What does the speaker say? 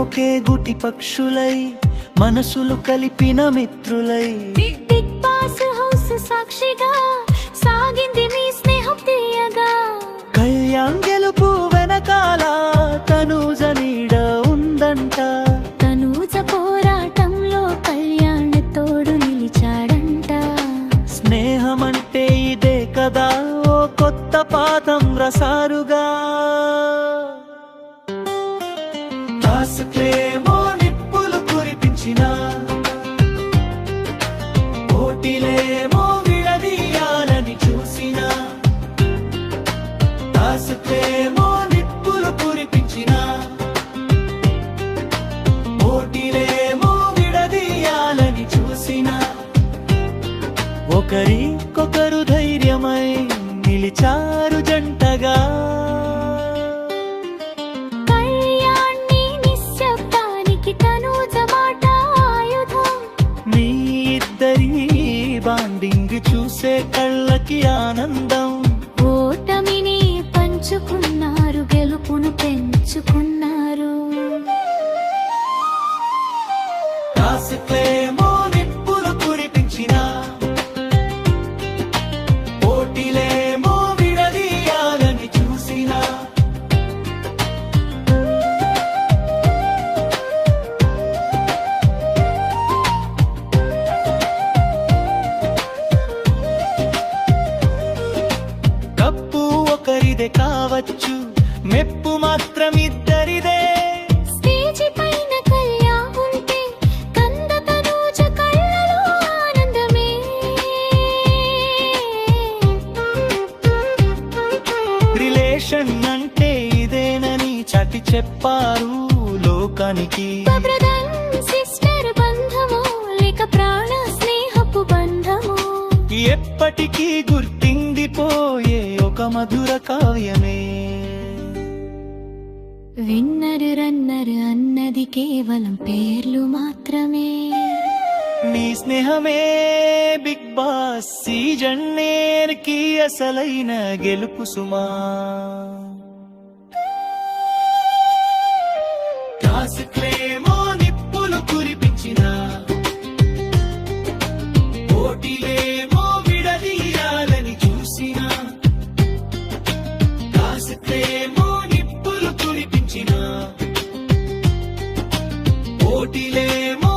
ఒకే గుటి పక్షులై మనసులు కలిపిన మిత్రులై big boss house సాక్షిగా సాగింది మీ స్నేహం తీయగా. కళ్యాణ్ గెలుపు వెనకాల తనూజ నీడ ఉందంట. తనూజ పోరాటంలో కళ్యాణ్ తోడు నిలిచాడంట. స్నేహమంటే ఇదే కదా ఓ కొత్త పాఠం రసారుగా. ఆశలేమో నిప్పులు కురిపించిన పోటీలేమో విడదీయాలని చూసిన. ఆశలేమో నిప్పులు కురిపించిన పోటీలేమో విడదీయాలని చూసిన. ఒకరికొకరు ధైర్యమై నిలిచారు జంటగా. బాండింగ్ చూసే కళ్ళకి ఆనందం. ఓటమిని పంచుకున్నారు, గెలుపును పెంచుకున్నారు. ఆశలేమో నిప్పులు కురిపించిన పోటీలేమో విడదీయాలని చూసిన. ఒకరిదే కావచ్చు, మెప్పు మాత్రం ఇద్దరిదే. స్టేజి పైన కళ్యాణ్ ఉంటే కంద తనూజ కళ్ళలో ఆనందమే. రిలేషన్ అంటే ఇదేనని చాటి చెప్పారు లోకానికి. బ్రదర్ సిస్టర్ బంధమో లేక ప్రాణ స్నేహపు బంధమో ఎప్పటికీ గుర్తిండిపోయే ఒక మధుర కావ్యమే. విన్నర్ రన్నర్ అన్నది కేవలం పేర్లు మాత్రమే. నీ స్నేహమే బిగ్ బాస్ సీజన్ 9కి అసలైన గెలుపు సుమా. ఆశలేమో నిప్పులు కురిపించిన పోటీలేమో విడదీయాలని చూసిన. ఆశలేమో నిప్పులు కురిపించిన పోటీలేమో